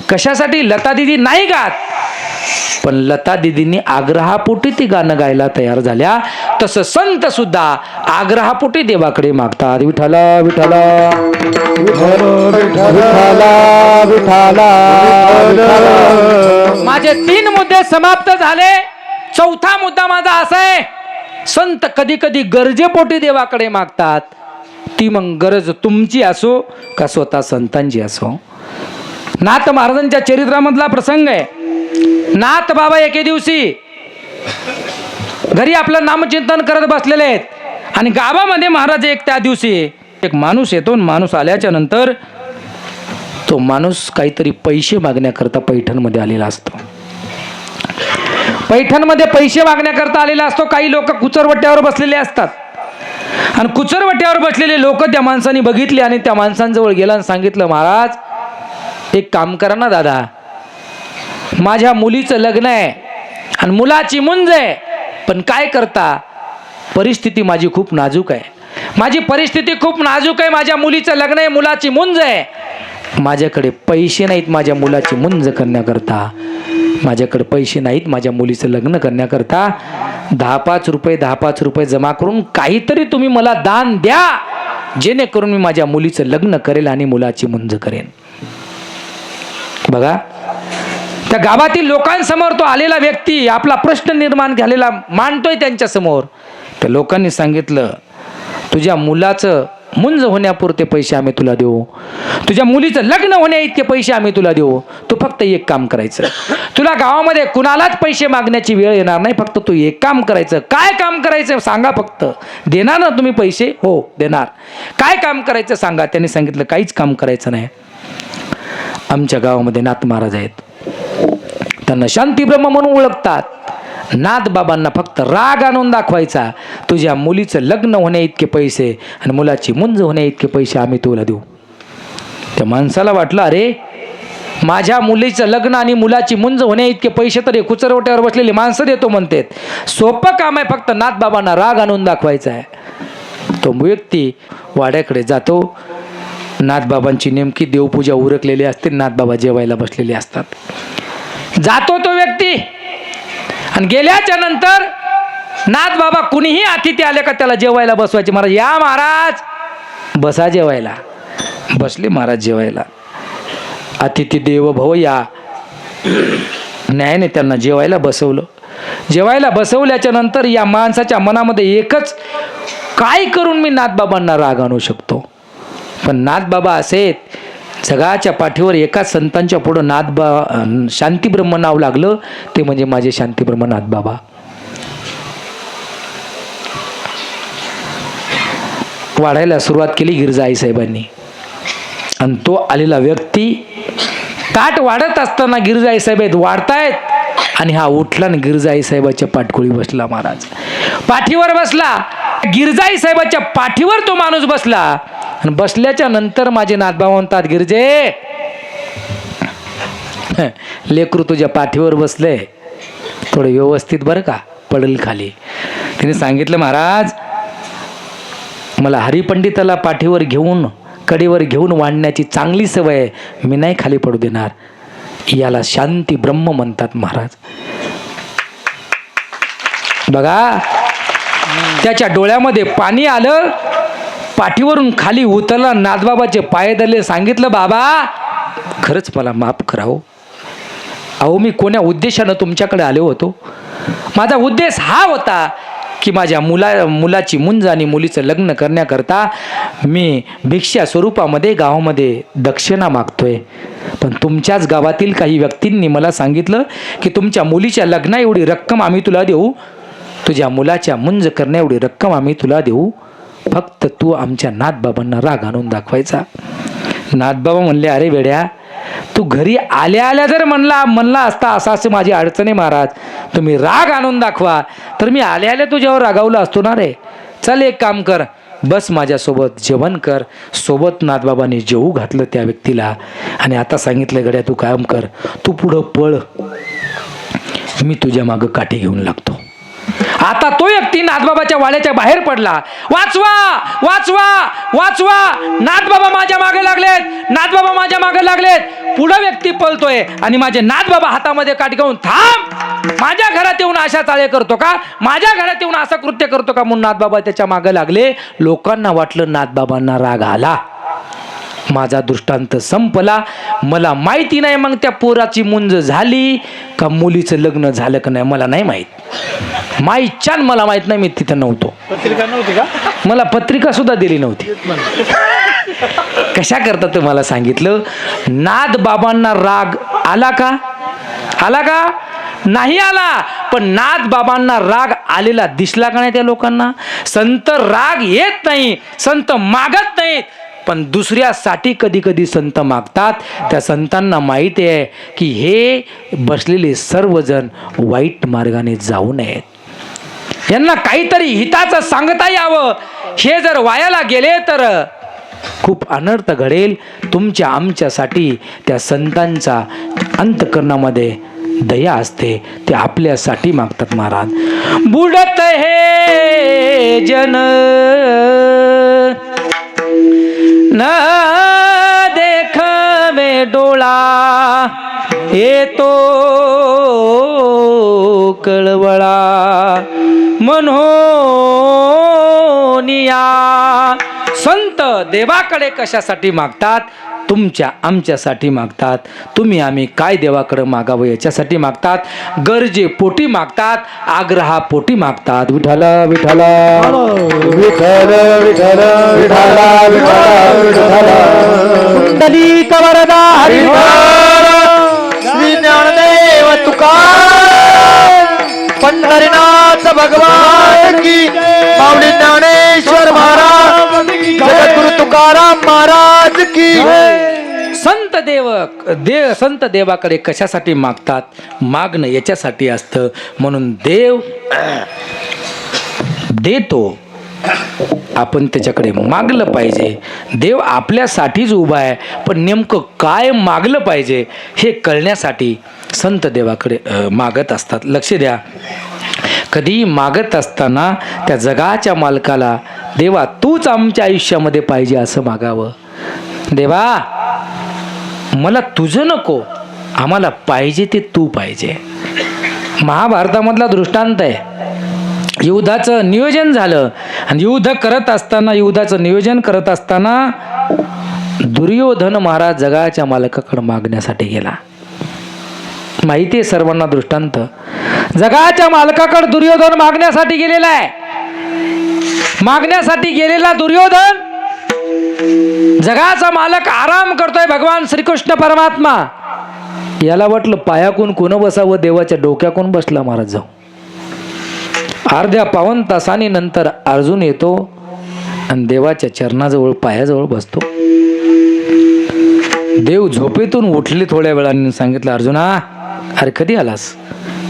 कशासाठी, लता दिदी नाही गात, पण लता दिदींनी आग्रहापोटी ती गाणं गायला तयार झाल्या. तसं संत सुद्धा आग्रहापोटी देवाकडे मागतात. विठ्ठला विठ्ठला माझे 3 मुद्दे समाप्त झाले. 4था मुद्दा माझा असा आहे, संत कधी कधी गरजेपोटी देवाकडे मागतात. ती मग गरज तुमची असो का स्वतः संतांची असो. नाथ महाराजांच्या चरित्रामधला प्रसंग आहे. नाथ बाबा एके दिवशी घरी आपलं नामचिंतन करत बसलेले आहेत आणि गावामध्ये महाराज एक त्या दिवशी एक माणूस येतो. माणूस आल्याच्या नंतर तो माणूस काहीतरी पैसे मागण्याकरता पैठणमध्ये आलेला असतो. पैठणमध्ये पैसे मागण्याकरता आलेला असतो. काही लोक कुचरवट्यावर बसलेले असतात आणि कुचरवट्यावर बसलेले लोक त्या माणसाने बघितले आणि त्या माणसांजवळ गेला आणि सांगितलं, महाराज एक काम करा ना दादा, माझ्या मुलीचं लग्न आहे आणि मुलाची मुंज आहे, पण काय करता, परिस्थिती माझी खूप नाजूक आहे, माझी परिस्थिती खूप नाजूक आहे, माझ्या मुलीचं लग्न आहे, मुलाची मुंज आहे, माझ्याकडे पैसे नाहीत माझ्या मुलाची मुंज करण्याकरता, माझ्याकडे पैसे नाहीत माझ्या मुलीचं लग्न करण्याकरता, 10-5 रुपये जमा करून काहीतरी तुम्ही मला दान द्या, जेणेकरून मी माझ्या मुलीचं लग्न करेल आणि मुलाची मुंज करेन. बघा, त्या गावातील लोकांसमोर तो आलेला व्यक्ती आपला प्रश्न निर्माण झालेला मांडतोय त्यांच्या समोर. त्या लोकांनी सांगितलं, तुझ्या मुलाचं मुंज होण्यापुरते पैसे आम्ही तुला देऊ, तुझ्या मुलीचं लग्न होण्या इतके पैसे आम्ही तुला देऊ, तू फक्त एक काम करायचं, तुला गावामध्ये कुणालाच पैसे मागण्याची वेळ येणार नाही, फक्त तू एक काम करायचं. काय काम करायचं सांगा, फक्त. देणार ना तुम्ही पैसे? हो देणार. काय काम करायचं सांगा. त्यांनी सांगितलं, काहीच काम करायचं नाही. आमच्या गावामध्ये नाथ महाराज आहेत, त्यांना शांतीब्रह्म म्हणून ओळखतात. नाथ बाबांना फक्त राग आणून दाखवायचा, तुझ्या मुलीचं लग्न होण्या इतके पैसे आणि मुलाची मुंज होण्या इतके पैसे आम्ही तुला देऊ. त्या माणसाला वाटलं, अरे माझ्या मुलीचं लग्न आणि मुलाची मुंज होण्या इतके पैसे तर कुचरवट्यावर बसलेली माणसं देतो म्हणतात, सोपं काम आहे, फक्त नाथ बाबांना राग आणून दाखवायचा आहे. तो व्यक्ती वाड्याकडे जातो. नाथबाबांची नेमकी देवपूजा उरकलेली असते, नाथबाबा जेवायला बसलेले असतात. जातो तो व्यक्ती आणि गेल्याच्या नंतर नाथबाबा कुणीही अतिथी आले का त्याला जेवायला बसवायचे. महाराज या, महाराज बसा जेवायला. बसले महाराज जेवायला. अतिथी देव भव या. न्यायाने त्यांना जेवायला बसवलं. जेवायला बसवल्याच्या नंतर या माणसाच्या मनामध्ये एकच, काय करून मी नाथबाबांना राग आणू शकतो. पण नाथबाबा असे जगाच्या पाठीवर एका संतांच्या पुढं शांतीब्रह्म नाव लागलं, ते म्हणजे माझे शांतीब्रह्म नाथबाबा. वाढायला सुरुवात केली गिरजाई साहेबांनी आणि तो आलेला व्यक्ती ताट वाढत असताना गिरजाई साहेब आहेत वाढतायत आणि हा उठला आणि गिरजाई साहेबाच्या पाठकोळी बसला. महाराज पाठीवर बसला. गिरजाई साहेबाच्या पाठीवर तो माणूस बसला आणि बसल्याच्या नंतर माझे नाथबाबा म्हणतात, गिरजे लेकरू तुझ्या पाठीवर बसले, थोडं व्यवस्थित बरं का, पडेल खाली. तिने सांगितलं, महाराज मला हरिपंडिताला पाठीवर घेऊन कडेवर घेऊन वाढण्याची चांगली सवय आहे, मी नाही खाली पडू देणार. याला शांती ब्रह्म म्हणतात. महाराज बघा, त्याच्या डोळ्यामध्ये पाणी आलं, पाठीवरून खाली उतरला, नाथबाबाचे पाय धरले, सांगितलं, बाबा खरंच मला माफ करा हो. अहो मी कोण्या उद्देशानं तुमच्याकडे आलो होतो. माझा उद्देश हा होता की माझ्या मुलाची मुंज आणि मुलीचं लग्न करण्याकरता मी भिक्षा स्वरूपामध्ये गावामध्ये दक्षिणा मागतोय. पण तुमच्याच गावातील काही व्यक्तींनी मला सांगितलं की तुमच्या मुलीच्या लग्ना एवढी रक्कम आम्ही तुला देऊ, तुझ्या मुलाच्या मुंज करण्या एवढी रक्कम आम्ही तुला देऊ, फक्त तू आमच्या नाथबाबांना राग आणून दाखवायचा. नाथबाबा म्हणले, अरे वेड्या, तू घरी आल्या आल्या जर म्हणला असता असं असं माझी अडचण आहे महाराज, तुम्ही राग आणून दाखवा, तर मी आल्या आल्या तुझ्यावर रागावलं असतो ना रे. चल एक काम कर, बस माझ्यासोबत जेवण कर. सोबत नाथबाबांनी जेवू घातलं त्या व्यक्तीला आणि आता सांगितलं, गड्या तू काम कर, तू पुढं पळ, मी तुझ्या मागं काठी घेऊन लागतो. आता तो व्यक्ती नाथबाबाच्या वाड्याच्या बाहेर पडला. वाचवा वाचवा वाचवा, नाथबाबा माझ्या मागे लागलेत, नाथबाबा माझ्या मागे लागलेत. पुढे व्यक्ती पळतोय आणि माझे नाथबाबा हातामध्ये काठी घेऊन, थांब, माझ्या घरात येऊन अशा चाळे करतो का, माझ्या घरात येऊन असं कृत्य करतो का, म्हणून नाथबाबा त्याच्या मागे लागले. लोकांना वाटलं नाथबाबांना राग आला, माझा दृष्टांत संपला. मला माहिती नाही मग त्या पोराची मुंज झाली का मुलीचं लग्न झालं का नाही, मला नाही माहीत. माहीत मला माहित नाही, मी तिथं नव्हतो. पत्रिका नव्हती का? मला पत्रिका सुद्धा दिली नव्हती. कशा करता तुम्हाला सांगितलं, नाथ बाबांना राग आला का, आला का? नाही आला. पण नाथ बाबांना राग आलेला दिसला का नाही त्या लोकांना? संत राग येत नाही, संत मागत नाहीत, पण दुसऱ्यासाठी कधी कधी संत मागतात. त्या संतांना माहिती आहे की हे बसलेले सर्वजण वाईट मार्गाने जाऊ नयेत, यांना काहीतरी हिताचं सांगता यावं. हे जर वायाला गेले तर खूप अनर्थ घडेल. तुमच्या आमच्यासाठी त्या संतांच्या अंतःकरणामध्ये दया असते, ते आपल्यासाठी मागतात. महाराज बुडत हे जन न देखवे डोळा, येतो कळवळा मनोनिया. संत देवाकडे कशासाठी मागतात? तुमच्या आमच्यासाठी मागतात. तुम्ही आम्ही काय देवाकडे मागावं याच्यासाठी मागतात. गरजेपोटी मागतात, आग्रहापोटी मागतात. विठ्ठल विठ्ठल विठ्ठल विठ्ठल विठ्ठल विठ्ठल पुंडलिक वरदा हरी श्री ज्ञानदेव तुकाराम पंढरीनाथ भगवान की, माऊली ज्ञानेश्वर महाराज, जगद्गुरु तुकाराम महाराज की. संत देवाकडे कशासाठी मागतात? मागणं याच्यासाठी असतं. म्हणून देव देतो, आपण त्याच्याकडे मागलं पाहिजे. देव आपल्यासाठीच उभा आहे, पण नेमकं काय मागलं पाहिजे हे कळण्यासाठी संत देवाकडे मागत असतात. लक्ष द्या, कधी मागत असताना त्या जगाच्या मालकाला, देवा तूच आमच्या आयुष्यामध्ये पाहिजे असं मागावं. देवा मला तुझं नको, आम्हाला पाहिजे ते तू पाहिजे. महाभारतामधला दृष्टांत आहे. युद्धाचं नियोजन झालं आणि युद्धाचं नियोजन करत असताना दुर्योधन महाराज जगाच्या मालकाकडे मागण्यासाठी गेला. माहिती आहे सर्वांना दृष्टांत. जगाच्या मालकाकडे दुर्योधन मागण्यासाठी गेलेला आहे. मागण्यासाठी गेलेला दुर्योधन, जगाचा मालक आराम करतोय, भगवान श्रीकृष्ण परमात्मा. याला वाटलं पायाकून कोण बसावं, देवाच्या डोक्याकून बसला महाराज जाऊ. अर्ध्या पावन तासाने नंतर अर्जुन येतो आणि देवाच्या चरणाजवळ पायाजवळ बसतो. देव झोपेतून उठले थोड्या वेळाने, सांगितलं अर्जुना अरे कधी आलास?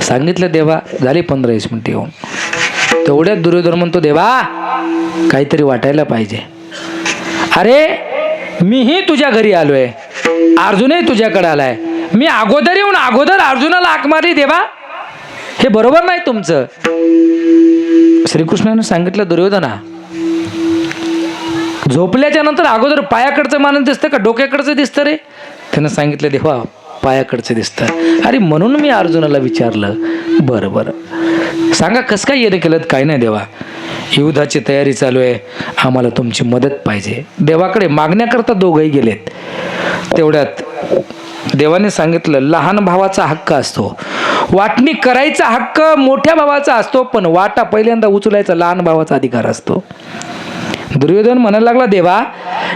सांगितलं देवा झाली 15-20 मिनिटे येऊन. तेवढ्यात दुर्योधन म्हणतो देवा काहीतरी वाटायला पाहिजे. अरे मीही तुझ्या घरी आलोय, अर्जुनही तुझ्याकडे आलाय, मी अगोदर येऊन अगोदर अर्जुनाला हाक मारली देवा, हे बरोबर नाही तुमचं. श्रीकृष्णाने सांगितलं दुर्योधना, झोपल्याच्या नंतर अगोदर पायाकडचं मानत दिसतं का डोक्याकडचं दिसतं रे? त्यानं सांगितलं देवा पायाकडचं दिसतं. अरे म्हणून मी अर्जुनाला विचारलं. बरं बरं सांगा कसं काय येणं केलं? काय नाही देवा, युद्धाची तयारी चालू आहे, आम्हाला तुमची मदत पाहिजे. देवाकडे मागण्याकरता दोघंही गेलेत. तेवढ्यात देवाने सांगितलं लहान भावाचा हक्क असतो, वाटणी करायचा हक्क मोठ्या भावाचा असतो, पण वाटा पहिल्यांदा उचलायचा लहान भावाचा अधिकार असतो. दुर्योधन म्हणायला लागला देवा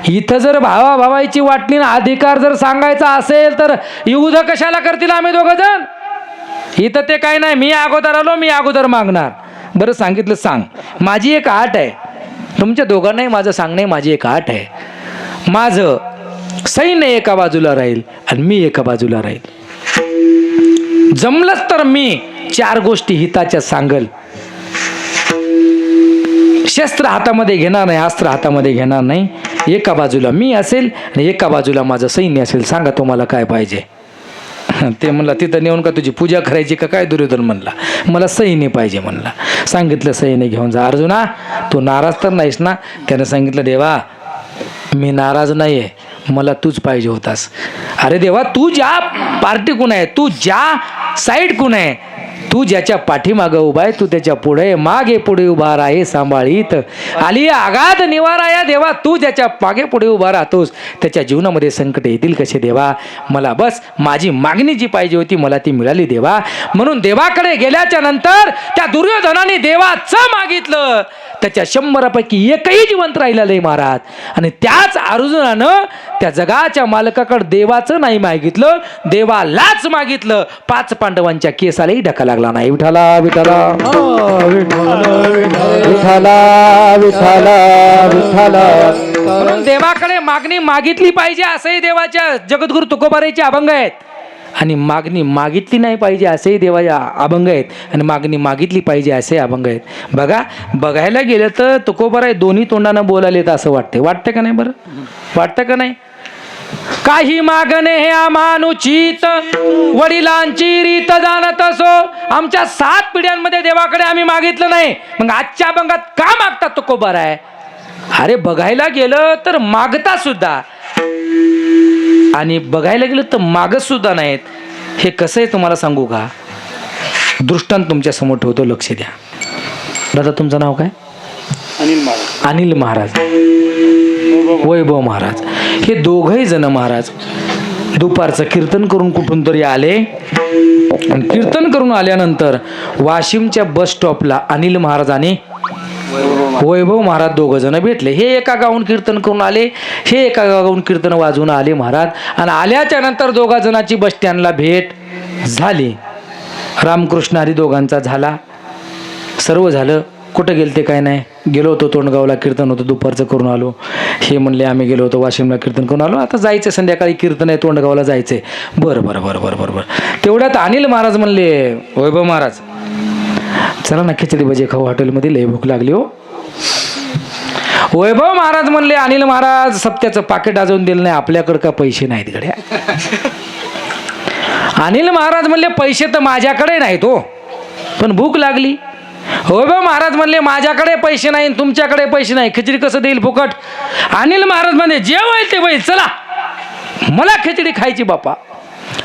इथं जर भावाची वाटणी अधिकार जर सांगायचा असेल तर युद्ध कशाला करतील आम्ही दोघं जण? इथं ते काय नाही, मी अगोदर आलो, मी अगोदर मागणार. बरं सांगितलं सांग. माझी एक आट आहे, तुमच्या दोघांनाही माझं सांगणे, माझी एक आट आहे. माझं सैन्य एका बाजूला राहील आणि मी एका बाजूला राहील. जमलंच तर मी 4 गोष्टी हिताच्या सांगल. शस्त्र हातामध्ये घेणार नाही, अस्त्र हातामध्ये घेणार नाही. एका बाजूला मी असेल आणि एका बाजूला माझं सैन्य असेल. सांगा तुम्हाला काय पाहिजे? ते म्हणला तिथं नेऊन का तुझी पूजा करायची का काय? दुर्योधन म्हणला मला सैन्य पाहिजे म्हणला. सांगितलं सैन्य घेऊन जा. अर्जुना तू नाराज तर नाहीस ना? त्यानं सांगितलं देवा मी नाराज नाही आहे, मला तूच पाहिजे होतास. अरे देवा तू ज्या पार्टी कोण आहे, तू ज्या साईड कोण आहे, तू ज्याच्या पाठीमागं उभा आहे तू त्याच्या पुढे मागे पुढे उभा राहे सांभाळीत आली आगाध निवारा. या देवा तू ज्याच्या मागे पुढे उभा राहतोस त्याच्या जीवनामध्ये संकट येतील कसे देवा? मला बस माझी मागणी जी पाहिजे होती मला ती मिळाली देवा. म्हणून देवाकडे गेल्याच्या नंतर त्या दुर्योधनाने देवाचं मागितलं, त्याच्या 100 पैकी एकही जिवंत राहिला नाही महाराज. आणि त्याच अर्जुनानं त्या जगाच्या मालकाकडे देवाचं नाही मागितलं, देवालाच मागितलं. 5 पांडवांच्या केसालाही ढका लागला नाही. विठाला विठाला विठाला विठाला विठाला. म्हणून देवाकडे मागणी मागितली पाहिजे असंही देवाच्या जगद्गुरु तुकोबारायचे अभंग आहेत. आणि मागणी मागितली नाही पाहिजे असेही देवाच्या अभंग आहेत. आणि मागणी मागितली पाहिजे असे अभंग आहेत. बघा, बघायला गेलं तर तुकोबाराय दोन्ही तोंडानं बोलायलेत असं वाटतं का नाही? बरं वाटतं का नाही? काही मागणे हे अमानुचित, वडिलांची रीत जाणत असो. आमच्या 7 पिढ्यांमध्ये देवाकडे आम्ही मागितलं नाही, मग आजच्या अभंगात का मागतात तुकोबाराय? अरे बघायला गेलं तर मागता सुद्धा आणि बघायला गेलं तर मागत सुद्धा नाहीत. हे कसं आहे तुम्हाला सांगू का? दृष्टांत तुमच्या समोर ठेवतो, लक्ष द्या. दादा तुमचं नाव काय? अनिल महाराज, वैभव महाराज. हे दोघही जण महाराज दुपारचं कीर्तन करून कुठून तरी आले. आणि कीर्तन करून आल्यानंतर वाशिमच्या बस स्टॉपला अनिल महाराज आणि वैभव महाराज दोघ जण भेटले. हे एका गावून कीर्तन करून आले, हे एका गावून कीर्तन वाजवून आले महाराज. आणि आल्याच्या नंतर दोघा जणांची बस स्टँडला भेट झाली. रामकृष्ण हरी दोघांचा झाला, सर्व झालं. कुठं गेलते काय नाही? गेलो होतो तोंडगावला, कीर्तन होतं, दुपारचं करून आलो. हे म्हणले आम्ही गेलो होतो वाशिमला, कीर्तन करून आलो, आता जायचं संध्याकाळी कीर्तन आहे, तोंडगावला जायचंय. बरं बरं बरं बरं बरं बरं. तेवढ्यात अनिल महाराज म्हणले, वैभव महाराज चला ना खिचडी भजी खाऊ, हॉटेलमध्ये लय भूक लागली हो. वैभव महाराज म्हणले, अनिल महाराज सप्त्याचं पाकिट अजून दिलं नाही, आपल्याकडे का पैसे नाहीत गड्या. अनिल महाराज म्हणले, पैसे तर माझ्याकडे नाहीत हो, पण भूक लागली. वैभव महाराज म्हणले, माझ्याकडे पैसे नाही, तुमच्याकडे पैसे नाही, खिचडी कसं देईल फुकट? अनिल महाराज म्हणले, जे होईल ते होईल, चला मला खिचडी खायची बापा.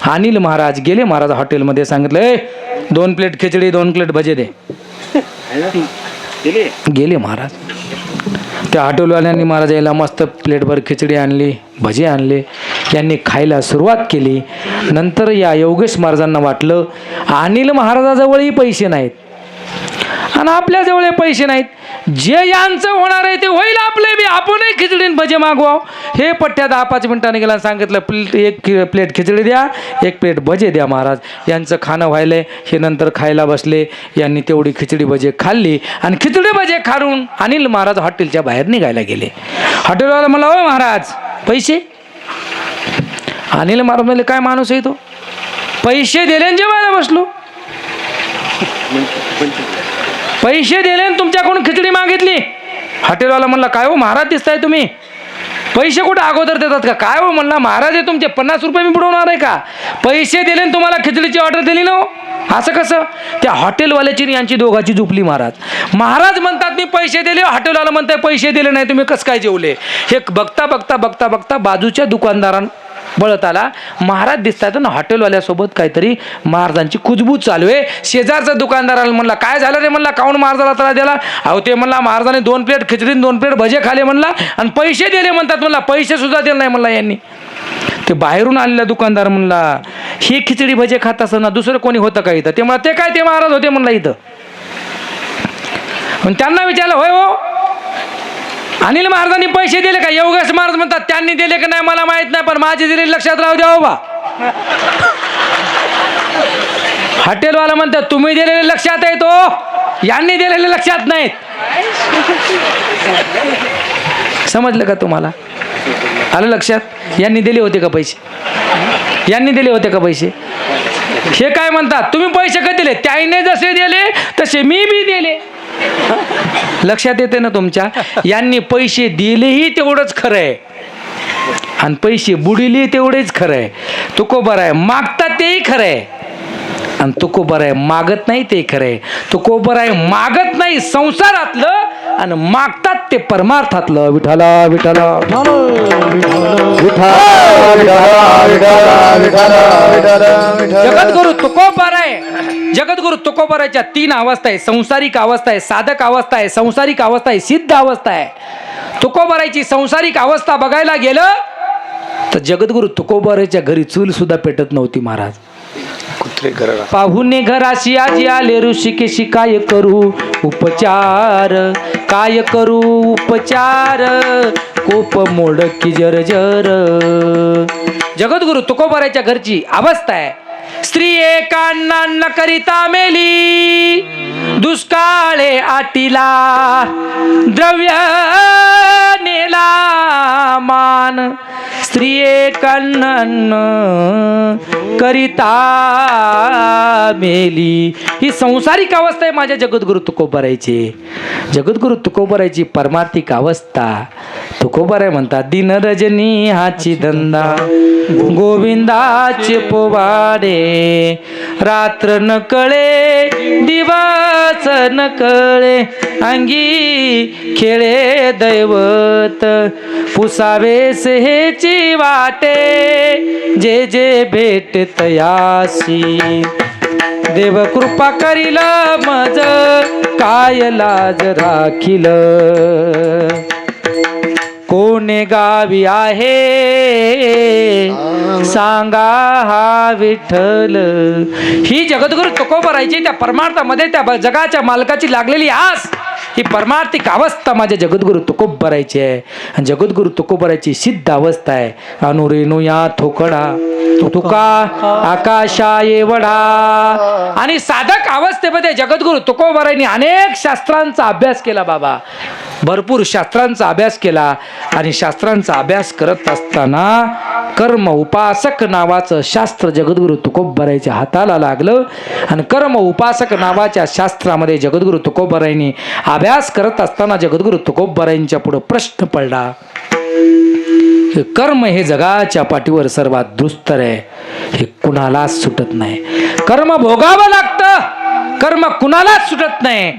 अनिल महाराज गेले महाराज हॉटेलमध्ये, सांगितलं 2 प्लेट खिचडी, 2 प्लेट भजे दे. गेले महाराज. त्या हॉटेलवाल्यांनी महाराज यायला मस्त प्लेटभर खिचडी आणली, भजी आणले, यांनी खायला सुरुवात केली. नंतर या योगेश महाराजांना वाटलं अनिल महाराजाजवळही पैसे नाहीत आणि आपल्याजवळ पैसे नाहीत, जे यांचं होणार आहे ते होईल आपले बी, आपणही खिचडी भजे मागवाव. हे पट्ट्या 10-5 मिनिटांनी गेला, सांगितलं एक प्लेट खिचडी द्या, 1 प्लेट भजे द्या. महाराज यांचं खाणं व्हायलंय. हे नंतर खायला बसले, यांनी तेवढी खिचडी भजे खाल्ली आणि खिचडी भजे खाऊन अनिल महाराज हॉटेलच्या बाहेर निघायला गेले. हॉटेलवाला मला, हो महाराज पैसे? अनिल महाराज म्हणले, काय माणूस आहे तो, पैसे दिले जेवायला बसलो. पैसे दिले आणि तुमच्याकडून खिचडी मागितली. हॉटेलवाला म्हणला, काय हो महाराज दिसताय तुम्ही, पैसे कुठं अगोदर देतात का? काय हो म्हणला, महाराज आहे तुमचे, 50 रुपये मी बुडवणार आहे का? पैसे दिले आणि तुम्हाला खिचडीची ऑर्डर दिली ना, असं कसं? त्या हॉटेलवाल्याची यांची दोघांची झुपली महाराज. महाराज म्हणतात मी पैसे दिले, हॉटेलवाला म्हणताय पैसे दिले नाही, तुम्ही कसं काय जेवले? हे बघता बघता बघता बघता बाजूच्या दुकानदारां बळत आला. महाराज दिसतात ना हॉटेलवाल्यासोबत काहीतरी महाराजांची कुजबूज चालू आहे. शेजारचा दुकानदाराला म्हणला, काय झालं रे? म्हणला, काऊन महाराजाला त्रास दिला? अहो ते म्हणला, महाराजांनी 2 प्लेट खिचडी 2 प्लेट भजे खाले म्हणला आणि पैसे दिले म्हणतात. म्हणला पैसे सुद्धा दिले नाही म्हणला यांनी. ते बाहेरून आलेला दुकानदार म्हणला, ही खिचडी भजे खात असताना दुसरं कोणी होतं का इथं? ते म्हणला, ते काय, ते महाराज होते म्हणला इथं. त्यांना विचारलं, होय हो अनिल महाराजांनी पैसे दिले का? योगेश महाराज म्हणतात, त्यांनी दिले का नाही मला माहित नाही, पण माझे दिले लक्षात राहू द्या बाबा. हॉटेलवाला म्हणतात, तुम्ही दिलेले लक्षात आहे तो, यांनी दिलेले लक्षात नाहीत. समजलं का तुम्हाला? आलं लक्षात? यांनी दिले होते का पैसे? यांनी दिले होते का पैसे? हे काय म्हणतात, तुम्ही पैसे कधी दिले? त्याने जसे दिले तसे मी बी दिले. लक्षात येते ना तुमच्या? यांनी पैसे दिलेही तेवढंच खरं आहे आणि पैसे बुडिले तेवढेच खरं आहे. तुकोबार आहे मागतात तेही खरं आहे आणि तुकोबार आहे मागत नाही ते खरं आहे. तुकोबार आहे मागत नाही संसारातलं आणि मागतात ते परमार्थातलं. विठाला विठाला जगद्गुरु तुकोबार आहे. जगद्गुरु तुकोबाराच्या 3 अवस्था आहे. संसारिक अवस्था आहे, साधक अवस्था आहे, संसारिक अवस्था आहे, सिद्ध अवस्था आहे. तुकोबाराची संसारिक अवस्था बघायला गेलं तर जगद्गुरु तुकोबाराच्या घरी चूल सुद्धा पेटत नव्हती महाराज. पाहुणे घराशी आजी आले ऋषिकेशी, काय करू उपचार, काय करू उपचार, कोप मोडकी जर्जर. जगद्गुरु तुकोबाराच्या घरची अवस्था आहे. स्त्री एकांना करिता मेली, दुष्काळे आटीला द्रव्य नेला मान. स्त्री एकांना करिता मेली. ही संसारिक अवस्था आहे माझ्या जगद्गुरु तुकोबारायची. जगद्गुरु तुकोबारायची परमार्थिक अवस्था. तुकोबाराय म्हणतात, दिन रजनी हाची धंदा, गोविंदाचे पोवाडे. रात्र न कळे दिवस न कळे, अंगी खेळे दैवत. पुसावेस हेची वाटे, जे जे भेट तयासी. देव कृपा करील मज, काय लाज राखील. कोणे गावी आहे सांगा हा विठ्ठल. ही जगद्गुरु तुकोबारायची त्या परमार्थामध्ये त्या जगाच्या मालकाची लागलेली आस, ही परमार्थिक अवस्था माझ्या जगद्गुरु तुकोबारायची आहे. आणि जगद्गुरु तुकोबारायची सिद्ध अवस्था आहे. अनुरेणू या थोकडा तुका आकाशा येवडा. आणि साधक अवस्थेमध्ये जगद्गुरु तुकोबारायांनी अनेक शास्त्रांचा अभ्यास केला बाबा, भरपूर शास्त्रांचा अभ्यास केला. आणि शास्त्रांचा अभ्यास करत असताना कर्म उपासक नावाचं शास्त्र जगद्गुरु तुकोबारायच्या हाताला लागलं. आणि कर्म उपासक नावाच्या शास्त्रामध्ये जगद्गुरु तुकोबारायांनी अभ्यास करत असताना जगद्गुरु तुकोबारायांच्या पुढे प्रश्न पडला, कर्म हे जगाच्या पाठीवर सर्वात दुस्तर आहे, हे कुणालाच सुटत नाही. कर्म भोगावं लागतं, कर्म कुणालाच सुटत नाही.